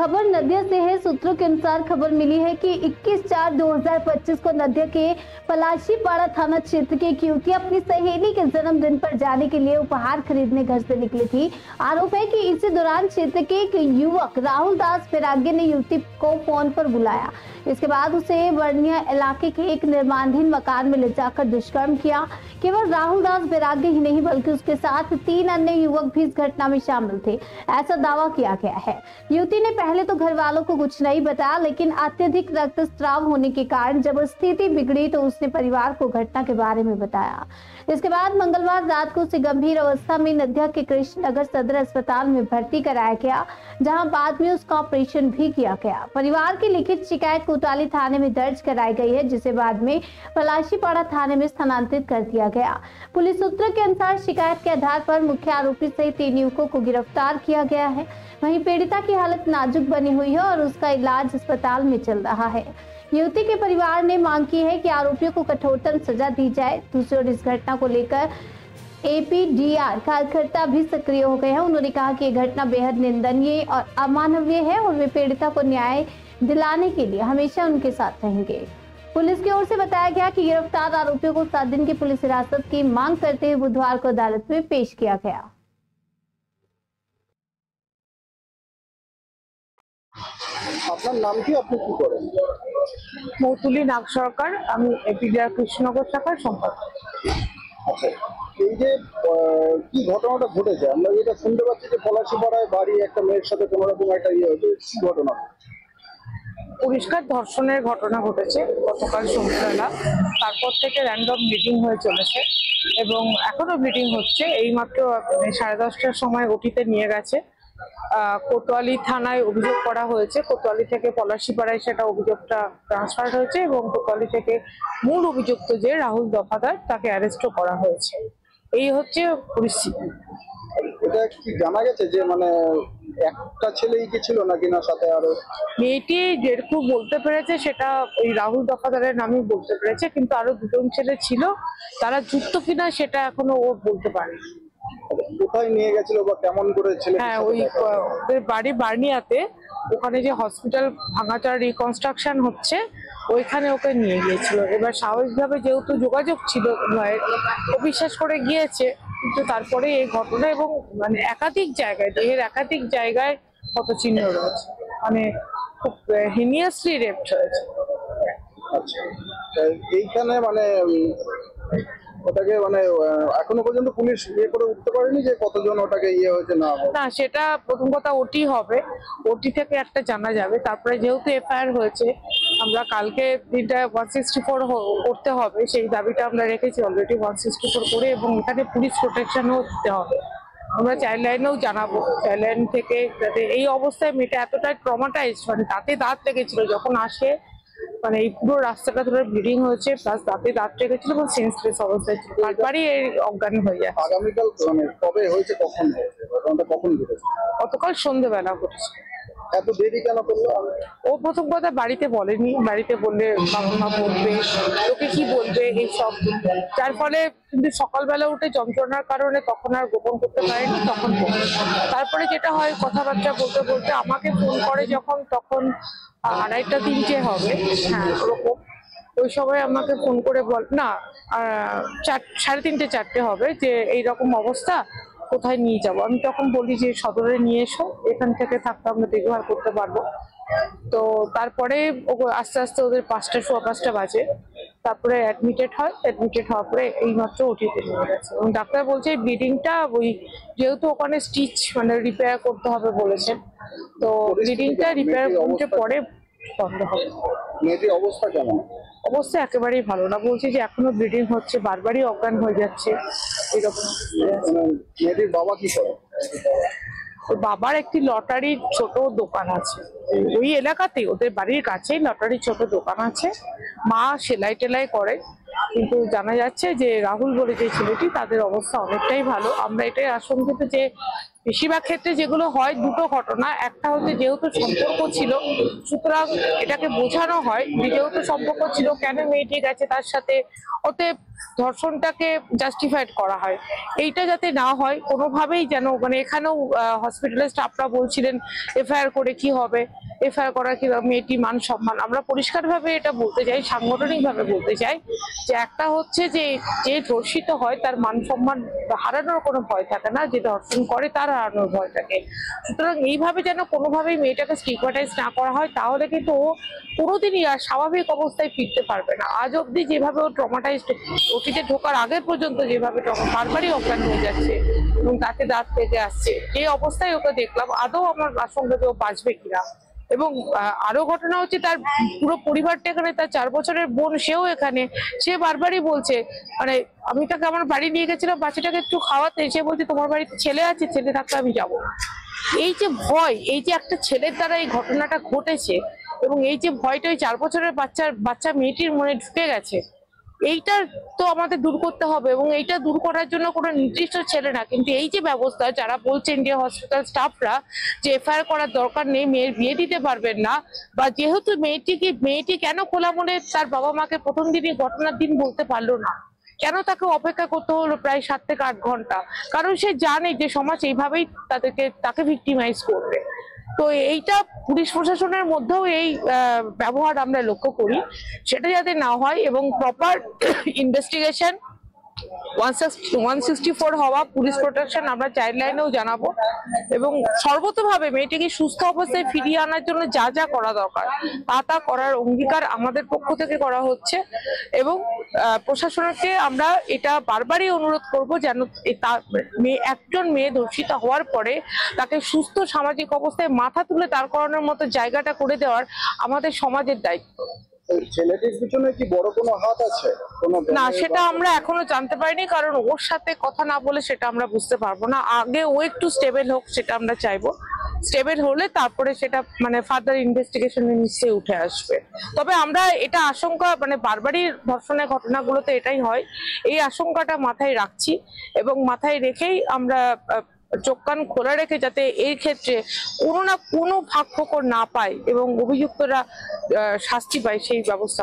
खबर नदिया से है। सूत्रों के अनुसार खबर मिली है कि 21/4/2025 को नदिया के पलाशीपाड़ा थाना क्षेत्र की एक युवती अपनी सहेली के जन्मदिन पर जाने के लिए उपहार खरीदने घर से निकली थी। आरोप है कि इसी दौरान क्षेत्र के एक युवक राहुल दास बैरागी ने युवती को फोन पर बुलाया। इसके बाद उसे वर्णिया इलाके के एक निर्माणाधीन मकान में ले जाकर दुष्कर्म किया। केवल राहुल दास बैरागी ही नहीं बल्कि उसके साथ 3 अन्य युवक भी इस घटना में शामिल थे, ऐसा दावा किया गया है। युवती ने पहले तो घर वालों को कुछ नहीं बताया, लेकिन अत्यधिक रक्तस्राव होने के कारण जब स्थिति बिगड़ी तो उसने परिवार को घटना के बारे में बताया। इसके बाद मंगलवार रात को उसे गंभीर अवस्था में नदिया के कृष्ण नगर सदर अस्पताल में भर्ती कराया गया, जहां बाद में उसका ऑपरेशन भी किया गया। परिवार की लिखित शिकायत कोतवाली थाने में दर्ज कराई गई है, जिसे बाद में पलाशीपाड़ा थाने में स्थानांतरित कर दिया गया। पुलिस सूत्रों के अनुसार शिकायत के आधार पर मुख्य आरोपी सहित 3 युवकों को गिरफ्तार किया गया है। वहीं पीड़िता की हालत नाजुक बनी हुई है और उसका इलाज अस्पताल में चल रहा है। युवती के परिवार ने मांग की है कि आरोपियों को कठोरतम सजा दी जाए। दूसरी ओर इस घटना को लेकर APDR कार्यकर्ता भी सक्रिय हो गए हैं। उन्होंने कहा कि यह घटना बेहद निंदनीय और अमानवीय है और वे पीड़िता को न्याय दिलाने के लिए हमेशा उनके साथ रहेंगे। पुलिस की ओर से बताया गया कि गिरफ्तार आरोपियों को 7 दिन की पुलिस हिरासत की मांग करते हुए बुधवार को अदालत में पेश किया गया। আপনার নাম কি, আপনি কি করেন? মৌতুলি নাগ সরকার, আমি APDR কৃষ্ণনগর শাখার সম্পাদক। আচ্ছা, এই যে কি ঘটনাটা ঘটেছে, আমরা যেটা শুনতে পাচ্ছি যে পলাশীপাড়ায় বাড়ি একটা মেয়ের সাথে কোনো রকম একটা হয়েছে, কি ঘটনা? পরিষ্কার ধর্ষণের ঘটনা ঘটেছে গতকাল সন্ধ্যাবেলা। তারপর থেকে র্যান্ডম ব্লিডিং হয়ে চলেছে এবং এখনো ব্লিডিং হচ্ছে। এইমাত্র 10:30টার সময় ওটিতে নিয়ে গেছে। কোতোয়ালি থানায় অভিযোগ করা হয়েছে। কোতোয়ালি থেকে পলাশীপাড়ায় সেটা অভিযোগটা ট্রান্সফার হয়েছে এবং কোতোয়ালি থেকে মূল অভিযুক্ত যে রাহুল দফাদার তাকে অ্যারেস্টও করা হয়েছে। এই হচ্ছে পরিস্থিতি। এটা কি জানা গেছে যে মানে একটা ছেলেই কি ছিল নাকি না সাথে আরো? মেয়েটি যেরকম বলতে পেরেছে সেটা ওই রাহুল দফাদারের নামই বলতে পেরেছে, কিন্তু আরো 2জন ছেলে ছিল, তারা যুক্ত কিনা সেটা এখনো ও বলতে পারেনি। কোথায় নিয়ে গেছিল বা কেমন করে ছেলে? হ্যাঁ, ওদের বাড়ি বার্নিয়াতে, ওখানে যে হসপিটাল ভাঙাচার রিকনস্ট্রাকশন হচ্ছে ওইখানে ওকে নিয়ে গিয়েছিল। এবার স্বাভাবিকভাবে যেহেতু যোগাযোগ ছিল ও বিশ্বাস করে গিয়েছে, কিন্তু তারপরে এই ঘটনা এবং মানে একাধিক জায়গায়, দেহের একাধিক জায়গায় ক্ষতচিহ্ন রয়েছে, মানে খুব হিনিয়াসলি রেপড হয়েছে। আচ্ছা, এইখানে মানে ওটাকে মানে এখনো পর্যন্ত পুলিশ করে উঠতে পারেনি যে কতজন ওটাকে হয়েছে না? না, সেটা প্রথম কথা ওটি হবে, ওটি থেকে একটা জানা যাবে। তারপরে যেহেতু FIR হয়েছে, আমরা কালকে দিনটা 164 করতে হবে, সেই দাবিটা আমরা রেখেছি অলরেডি 164 করে, এবং এখানে পুলিশ প্রোটেকশনও দিতে হবে। আমরা চাইল্ড লাইনেও জানাবো, চাইল্ড লাইন থেকে যাতে এই অবস্থায় মেয়েটা এতটাই ট্রমাটাইজড, মানে দাঁতে দাঁত লেগেছিল যখন আসে, মানে এই পুরো রাস্তাটা ধরে ব্লিডিং হয়েছে, প্লাস দাঁতে দাঁত লেগেছিল এবং সেন্সলেস অবস্থায় ছিল, তারপরই এই অজ্ঞান হয়ে যায়। আগামীকাল মানে কবে হয়েছে, কখন হয়েছে, কখন ঘটেছে? গতকাল সন্ধ্যেবেলা ঘটেছে। এত দেরি কেন করলো? ও প্রথম কথা বাড়িতে বলেনি, বাড়িতে বললে বাবা মা বলবে, লোকে কি বলবে এইসব, যার ফলে কিন্তু সকালবেলা উঠে যন্ত্রণার কারণে তখন আর গোপন করতে পারেনি। তখন তারপরে যেটা হয়, কথাবার্তা বলতে বলতে আমাকে ফোন করে যখন, তখন 2:30-3টে হবে, হ্যাঁ ওরকম, ওই সময় আমাকে ফোন করে বল না 3:30-4টে হবে, যে এইরকম অবস্থা, কোথায় নিয়ে যাবো। আমি তখন বলি যে সদরে নিয়ে এসো, এখান থেকে থাকতে আমরা দেখভাল করতে পারবো। তো তারপরে আস্তে আস্তে ওদের 5:15 বাজে, তারপরে অ্যাডমিটেড হয়। অ্যাডমিটেড হওয়ার পরে এইমাত্র ওটিতে নিয়ে গেছে এবং ডাক্তার বলছে ব্লিডিংটা ওই যেহেতু ওখানে স্টিচ মানে রিপেয়ার করতে হবে বলেছেন, তো ব্লিডিংটা রিপেয়ার করতে পরে বন্ধ হবে। মেয়েটির অবস্থা কেমন? অবস্থা একেবারেই ভালো না, বলছি যে এখনো ব্লিডিং হচ্ছে, বারবারই অজ্ঞান হয়ে যাচ্ছে এরকম। মেয়েটির বাবা কি করে? বাবার একটি লটারির ছোট দোকান আছে ওই এলাকাতেই, ওদের বাড়ির কাছেই লটারির ছোট দোকান আছে। মা সেলাই টেলাই করে, কিন্তু জানা যাচ্ছে যে রাহুল বলে যে ছেলেটি, তাদের অবস্থা অনেকটাই ভালো। আমরা এটাই আশঙ্কিত যে বেশিরভাগ ক্ষেত্রে যেগুলো হয়, দুটো ঘটনা, একটা হচ্ছে যেহেতু সম্পর্ক ছিল, সুতরাং এটাকে বোঝানো হয় যে যেহেতু সম্পর্ক ছিল কেন মেয়েটি গেছে তার সাথে, ওতে ধর্ষণটাকে জাস্টিফাইড করা হয়। এইটা যাতে না হয় কোনোভাবেই, যেন মানে এখানেও হসপিটালের স্টাফরা বলছিলেন এফআইআর করে কি হবে, এফআইআর করা কি মেয়েটি মান সম্মান। আমরা পরিষ্কারভাবে এটা বলতে চাই, সাংগঠনিকভাবে বলতে চাই যে একটা হচ্ছে যে যে ধর্ষিত হয় তার মান সম্মান হারানোর কোনো ভয় থাকে না, যে ধর্ষণ করে তার হারানোর ভয় থাকে। সুতরাং এইভাবে যেন কোনোভাবেই মেয়েটাকে স্টিগমাটাইজ না করা হয়, তাহলে কিন্তু ও কোনোদিনই আর স্বাভাবিক অবস্থায় ফিরতে পারবে না। আজ অব্দি যেভাবে ও ট্রমাটাইজড, ওটিতে ঢোকার আগে পর্যন্ত যেভাবে বারবারই অজ্ঞান হয়ে যাচ্ছে এবং তাকে দাঁত পেতে আসছে, এই অবস্থায় ওকে দেখলাম, আদৌ আমার আশঙ্কা যে ও বাঁচবে কিনা। এবং আরো ঘটনা হচ্ছে তার পুরো পরিবারটা এখানে, তার 4 বছরের বোন সেও এখানে, সে বারবারই বলছে, মানে আমি তাকে আমার বাড়ি নিয়ে গেছিলাম বাচ্চাটাকে একটু খাওয়াতে, সে বলছে তোমার বাড়িতে ছেলে আছে, ছেলে থাকলে আমি যাবো না। এই যে ভয়, এই যে একটা ছেলের দ্বারা এই ঘটনাটা ঘটেছে এবং এই যে ভয়টা ওই 4 বছরের বাচ্চা মেয়েটির মনে ঢুকে গেছে, এইটা তো আমাদের দূর করতে হবে। এবং এইটা দূর করার জন্য কোনো নির্দিষ্ট ছেলে না, কিন্তু এই যে ব্যবস্থা, যারা বলছেন যে হসপিটাল স্টাফরা যে এফআইআর করার দরকার নেই, মেয়ের বিয়ে দিতে পারবেন না, বা যেহেতু মেয়েটি কেন খোলা মনে তার বাবা মাকে প্রথম দিনই ঘটনার দিন বলতে পারলো না, কেন তাকে অপেক্ষা করতে হলো প্রায় 7 থেকে 8 ঘন্টা? কারণ সে জানে যে সমাজ এইভাবেই তাকে ভিক্টিমাইজ করবে। তো এইটা পুলিশ প্রশাসনের মধ্যেও এই ব্যবহার আমরা লক্ষ্য করি, সেটা যাতে না হয় এবং প্রপার ইনভেস্টিগেশন 164 হওয়া, পুলিশ প্রোটেকশন আমরা চাইল্ড লাইনেও জানাবো, এবং সর্বতভাবে মেয়েটিকে সুস্থ অবস্থায় ফিরিয়ে আনার জন্য যা যা করা দরকার তা করার অঙ্গীকার আমাদের পক্ষ থেকে করা হচ্ছে। এবং প্রশাসনকে আমরা এটা বারবারই অনুরোধ করব যেন একজন মেয়ে ধর্ষিত হওয়ার পরে তাকে সুস্থ সামাজিক অবস্থায় মাথা তুলে দাঁড় করানোর মতো জায়গাটা করে দেওয়ার আমাদের সমাজের দায়িত্ব। ছেলেটির পিছনে কি বড় কোনো হাত আছে? না, সেটা আমরা এখনো জানতে পারিনি, কারণ ওর সাথে কথা না বলে সেটা আমরা বুঝতে পারবো না। আগে ও একটু স্টেবল হোক, সেটা আমরা চাইবো। স্টেবল হলে তারপরে সেটা মানে ফার্দার ইনভেস্টিগেশনে নিশ্চয়ই উঠে আসবে। তবে আমরা এটা আশঙ্কা, মানে বারবারই ধর্ষণের ঘটনাগুলোতে এটাই হয়, এই আশঙ্কাটা মাথায় রাখছি এবং মাথায় রেখেই আমরা চোখ কান খোলা রেখে যাতে এই ক্ষেত্রে কোনো না কোনো ফাঁক ফোকর না পায় এবং অভিযুক্তরা শাস্তি পায় সেই ব্যবস্থা।